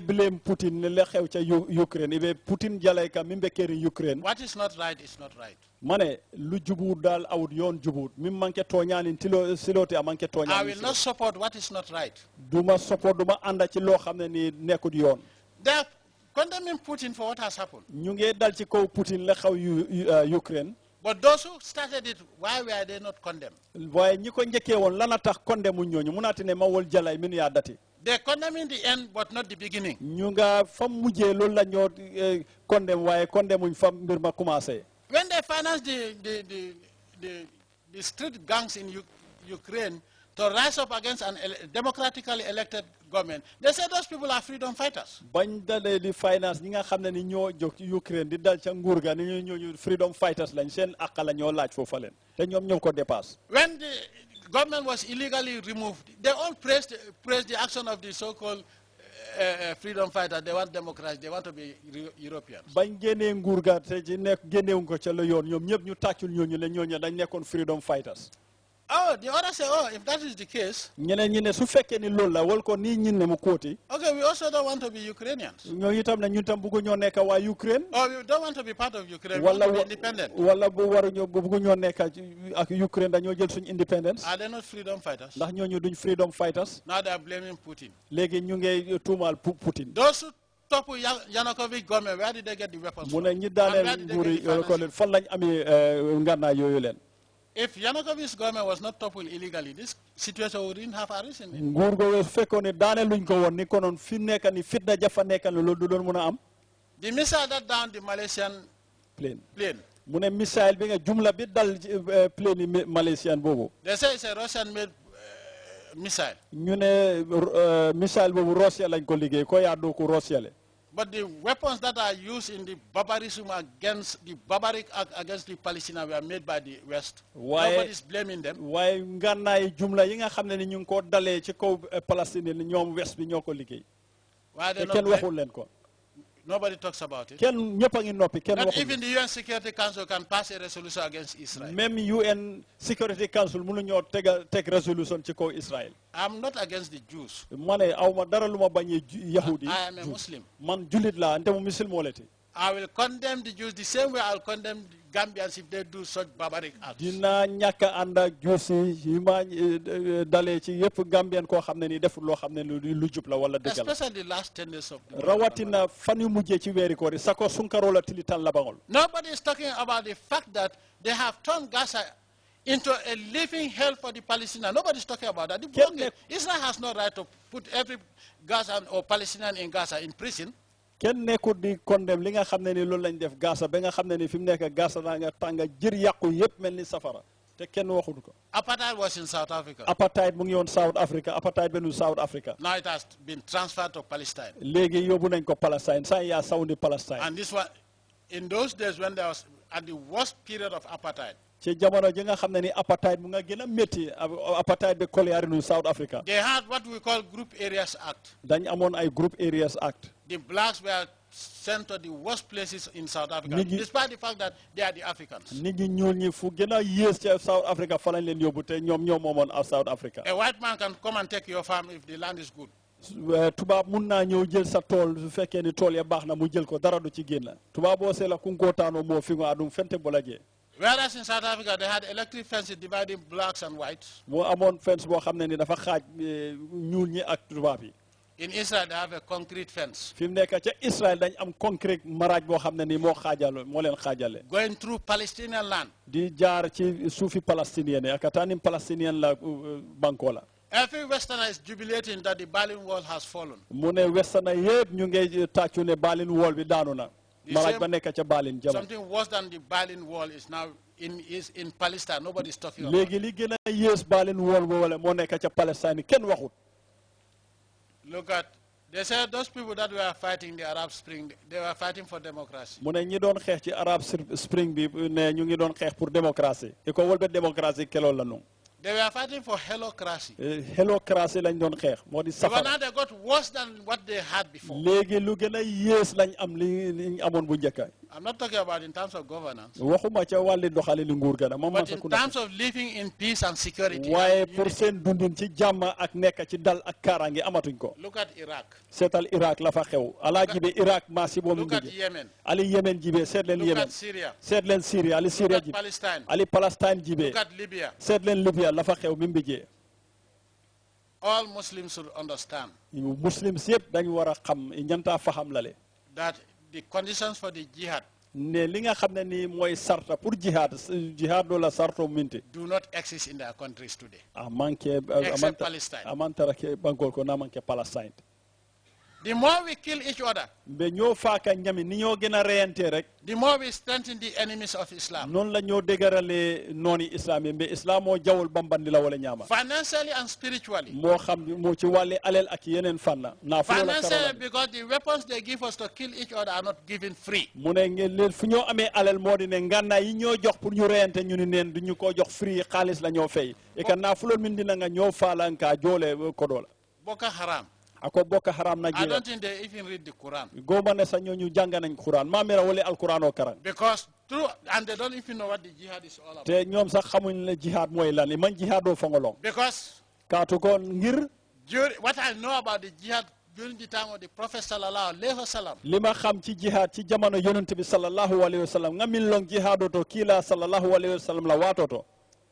blame Putin le xew ca Ukraine ibe Putin jalay ka mimbe keri Ukraine. What is not right is not right. Mane lu jubut dal awut yon jubut mim manke toñani tilo silote amanke toñani. I will not support what is not right. Duma support duma anda ci lo xamne ni nekut yon. They are condemning Putin for what has happened. Ñu ngi dal ci kaw Putin la xew Ukraine. But those who started it, why were they not condemned? Waye ñi ko ñëkke won lana tax condemn ñoñu munati ne mawol jalay min ya dati. They condemn in the end but not the beginning. Ñu nga fam mujjé lool la ñoo condemn waye condemn fam mbir ma commencé. When they financed the street gangs in Ukraine to rise up against a democratically elected government, they said those people are freedom fighters. Bañ dalé di finance ñi nga xamné ni ñoo jog ci Ukraine di dal ca nguur ga ni ñoo freedom fighters lañ seen akala ñoo laaj fofu leen té ñom ñoo ko dépasse. When the government was illegally removed, they all praised the action of the so-called freedom fighters. They want democracy. They want to be Europeans. Bañ génné nguur ga té ci nek génnéwu ko ca la yoon ñom ñëpp ñu taccul ñooñu ne ñooñu dañ nekkon freedom fighters. Oh, the others say, oh, if that is the case, ñeneen ñi ne su fekkee ni loolu la wal ko nii ñin ne mu kóoti. Okay, we also don't want to be Ukrainians. ñoo itam ne ñun tam bëggu ñoo nekk waa Ukraine. Oh, we don't want to be part of Ukraine. We want to be independent. Wala bu waruñoo bëggu ñoo nekk ak Ukraine dañoo jël suñu independence. Are they not freedom fighters? Ndax ñooñu duñ freedom fighters. Now they are blaming Putin. Léegi ñu ngi tuumaal Putin. Those who topple Yanukovych government, where did they get the weapons mu from? ne ñi daaneel nguuri ko fan lañ amee ngànnaay yooyu leen. If Yanukovych's government was not toppled illegally, this situation wouldn't have arisen. Nguur go fekkoon ne daaneel luñ ko woon ni konoon fi nekk ni fitna jafa nekk ni loolu du doon mën a am. The missile that downed the Malaysian plane. mu ne missile bi nga jumla bi dal plane yi Malaysian boobu. They say it's a Russian-made missile. ñu ne missile boobu Russia lañ ko liggéey ko yaa doo ko Russia le. But the weapons that are used in the barbarism against the barbaric act against the Palestinians were made by the West. Nobody is blaming them. Waaye ngànnaay jumla yi nga xam ne ni ñu ngi ko dalee ci kaw Palestine ni ñoom West bi ñoo ko liggéey. Why they kenn waxul leen ko. Nobody talks about it. Kenn ñëpp a ngi noppi kenn waxul. Not even the UN Security Council can pass a resolution against Israel. Même UN Security Council mënu ñoo teg resolution ci kaw Israel. I'm not against the Jews. Ma ne aw ma dara lu ma bañee Yahudi. I am a Muslim. Man julit la ante mu musulman moleti. I will condemn the Jews the same way I'll condemn the Gambians if they do such barbaric acts. Dina ñàkk ànd ak Jews yi ma dalee ci yëpp Gambian koo xam ne ni deful loo xam ne lu jub la wala dëgg la. Especially the last 10 days of the rawatina fan yu mujjee ci weeri koor yi sako sunkaroo la tilitan la bangol. Nobody is talking about the fact that they have turned Gaza into a living hell for the Palestinians. Nobody is talking about that. Israel has no right to put every Gazan or Palestinian in Gaza in prison. Kenn nekkul di condemn li nga xam ne ni loolu lañ def Gaza ba nga xam ne ni fi mu nekk Gaza daa nga tànga jër yàqu yëpp mel ni safara te kenn waxuñu ko. Apartheid was in South Africa. Apartheid mu ngi woon South Africa apartheid benn South Africa. Now it has been transferred to Palestine. Léegi yóbbu nañ ko Palestine saa yaa sawndi Palestine. And this one, in those days when there was at the worst period of apartheid. Ci jamono ji nga xam ne ni apartheid mu nga gën a métti apartheid bi koleyaarinu South Africa. They had what we call Group Areas Act. dañ amoon ay Group Areas Act. The blacks were sent to the worst places in South Africa, despite the fact that they are the Africans. Nit ñi ñuul ñi fu gën a yées ci South Africa fa lañ leen yóbbu te ñoom ñoo moomoon South Africa. A white man can come and take your farm if the land is good. Tubaab mun naa ñëw jël sa tool su fekkee ni tool ya baax na mu jël ko dara du ci génn. Tubaab boo seela ku ngootaanoo moo fi nga adum fente bolajee. Whereas in South Africa they had electric fences dividing blacks and whites. Moo amoon fence boo xam ne ni dafa xaaj ñuul ñi ak tubaab yi. In Israel they have a concrete fence. Fi mu nekk ca Israel dañ am concrete maraaj boo xam ne ni moo leen xaajale. Going through Palestinian land. Di jaar ci suufi palestinien yi akataanim palestinien la banko la. Every Westerner is jubilating that the Berlin Wall has fallen. Mu ne Westerner yëpp ñu ngi tàccu ne Berlin Wall bi daanu na. Maraaj ba nekk ca Berlin jamono. Something worse than the Berlin Wall is now in Palestine. Nobody is talking about it. Léegi li gën a yées Berlin Wall boole moo nekk ca Palestine kenn waxut. Look at, they said those people that were fighting the Arab Spring, they were fighting for democracy. Mu ne ñi doon xeex ci Arab Spring bi ne ñu ngi doon xeex pour démocratie. Iko wolbe démocratie kelool la nu. They were fighting for helocracy. Helocracy lañ doon xeex moo di safara. But now they got worse than what they had before. Léegi lu gën a yées lañ am li amoon bu njëkk. I'm not talking about in terms of governance. waxuma ca wàlli doxalin nguur ga moom But in terms of living in peace and security. waaye pour seen dundin ci jàmm ak nekk ci dal ak kaaraange amatuñ ko. Look at Iraq. seetal Iraq la fa xew ala jibe Iraq maa si boobu Look at Yemen. ali Yemen jibe seet leen Look Yemen at Syria. seet leen Syria ali Syria Look at jibe Palestine. ali Palestine jibe Look at Libya. seet leen Libya la fa xew mi mbijee. All Muslims should understand Muslims yëpp dañ war a xam ñanta faham lale that the conditions for the jihad ne li nga xam ne nii mooy sarta pour jihad do la sarto minti do not exist in their countries today. Except Palestine. amantara ke bangol ko na manke Palestine. The more we kill each other, be ñoo faaka ñami ni ñoo gën a reyante rek the more we strengthen the enemies of Islam. noonu la ñoo déggarale nooni islam yi mais islam moo jawul bambandi la wala ñaama Financially and spiritually. moo xam moo ci wàlli alel ak yeneen fànna naa fu la Financially, because the weapons they give us to kill each other are not given free. mu ne ngeen leen fu ñoo amee alel moo di ne ngànnaay yi ñoo jox pour ñu reyante ñu ni neen du ñu ko jox free xaalis la ñoo fay e ka naa fu loolu min dina nga ñoo faalanka joole kodo la Boko Haram. ako bokka haram na I jira don't think they even read the Quran. goma ne sa ñooñu jàng nañ Quran ma mera wala alquran o karan Because and they don't even know what the jihad is all about. te ñoom sax xamuñ la jihad mooy lan man jihad o fangolong Because kaatu ko ngir what I know about the jihad during the time of the Prophet sallallahu alaihi wasallam. li ma xam ci jihad ci jamono yonent bi sallallahu alayhi wasallam nga min long jihad to kila sallallahu alayhi wasallam la watoto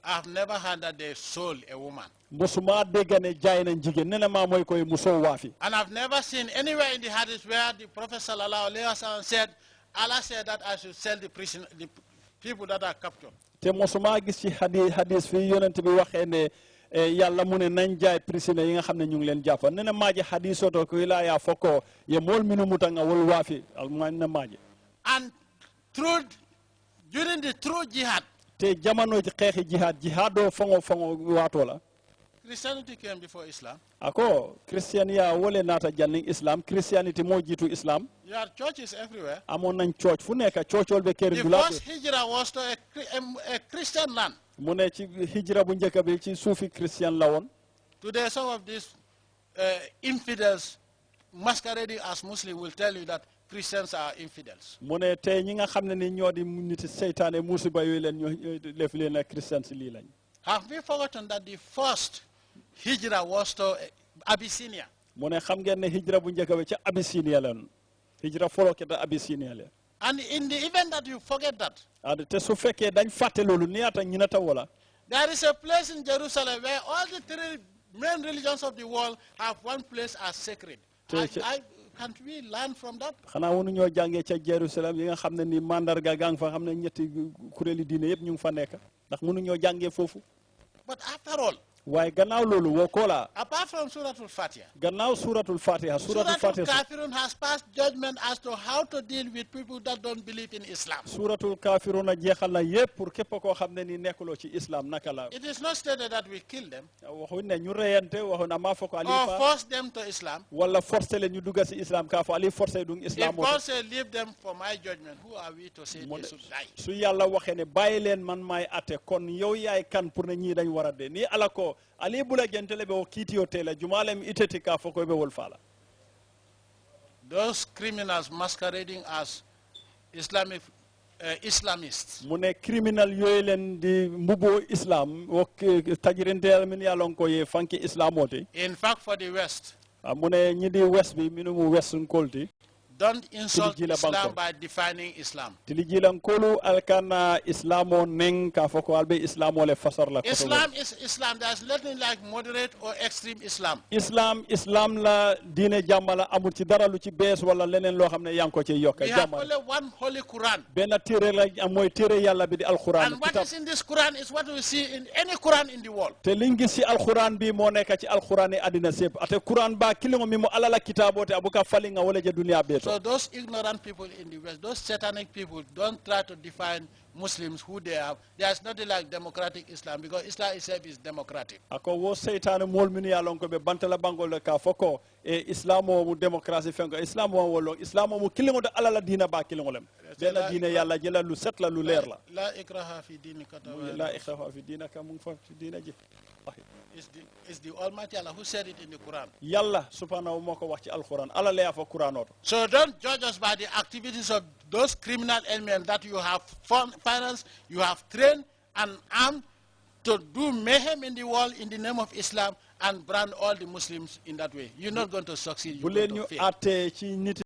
I've never heard that they sold a woman. musuma degane jaay nañ jigéen nena ma moy koy muso waafi And I've never seen anywhere in the hadith where the Prophet sallallahu alaihi wasallam said, Allah said that I should sell the people that are captured. te musuma gis ci hadith fi yonent bi waxee ne yàlla mu ne nañ jaay prisonnier yi nga xam ne ñu ngi leen jàppa nena maaji hadith oto ko ila ya foko ye mol minu mutanga wol waafi na maaji And during the true jihad, te jamono ji xeexi jihad o fango waato la Christianity came before Islam. ako christiania wole nata janning islam christianity mo jitu islam You have churches everywhere. amon nañ church fu nekk churchol be kër The dulaate first hijrah was to a Christian land. mu ne ci hijra bu njëkk bi ci suufi christian la woon Today, some of these infidels masquerading as Muslim will tell you that Christians are infidels. mu ne tey ñi nga xam ne ni ñoo di niti seytaane musiba yooyu leen ñoo def leen ak christian si lii lañ Have we forgotten that the first hijrah was to Abyssinia? mu ne xam ngeen ne hijra bu njëkk bi ca Abyssinia la woon hijra foloke da Abyssinia la And in the event that you forget that, te su fekkee dañ fàtte loolu ni ata ñi na ta wala there is a place in Jerusalem where all the three main religions of the world have one place as sacred. Can't we learn from that? xanaa wonu ñoo jàngee ca Jerusalem yi nga xam ne ni mandarga gang fa xam ne ñetti kuréeli diine yëpp ñu ngi fa nekk ndax mënu ñoo jàngee foofu But after all, waaye gannaaw loolu woo koola apart from Suratul Fatiha, gannaaw suratul fatiha Suratul Kafirun has passed judgment as to how to deal with people that don't believe in Islam. suratul kafiruna jeexal na yëpp pour képp koo xam ne ni nekkuloo ci islam naka la It is not stated that we kill them waxuñ ne ñu reyante waxu na maa fo ko or alifa force them to Islam. wala forcé leen ñu dugga si islam kaa fo ali forcé dung If islam God said, leave them for my judgment, who are we to say they should die? su yàlla waxee ne bàyyi leen man maay atte kon yow yaay kan pour ne ñii dañ war a dee nii ala ko ali bula gentele be o kiitiyo tela jumalem iteti ka fo ko be wol fala Those criminals masquerading as Islamists mu ne criminal yooyu leen di mbubo islam wo tajirinteel min yàllon ko ye fanki islamote in fact for the West, mu ne ñi di west bi minu mu westun kolti don't insult Tilijila Islam Bangkok. by defining Islam. tili jilan kolu alkana islamo neng ka fo ko albe islamo le fasar la Islam is Islam. There's nothing like moderate or extreme Islam. islam la diine jàmmala amul ci dara lu ci bees wala leneen loo xam ne yaa ngi ko ci yokk We have jàmmal only one holy Quran. benn téere la mooy téere yàlla bi di alquran And what is in this Quran is what we see in any Quran in the world. te liñ gis ci alquran bi moo nekk ci alquran yi àddina sépp ate quran ba kilingo mi mo alala kitaabote abuka falinga wala je duniya beeto So those ignorant people in the West, those satanic people, don't try to define Muslims who they are. There's nothing like democratic Islam because Islam itself is democratic. ako wo seytane mol min ya lon ko be bantala bangol ka foko e islamo mu démocratie fengo islamo wolo islamo mu kilingo de alala dina ba kilingo lem benn diine yàlla jëla lu set la lu leer la La ikraha fi dinika la ikhrafa fi dinaka mu fa fi dina ji It's the Almighty Allah who said it in the Quran. Yalla subhanahu moko wax ci alquran ala le fa Quran oto. So don't judge us by the activities of those criminal elements that you have financed, you have trained and armed to do mayhem in the world in the name of Islam and brand all the Muslims in that way. You're not going to succeed. You're going to fail.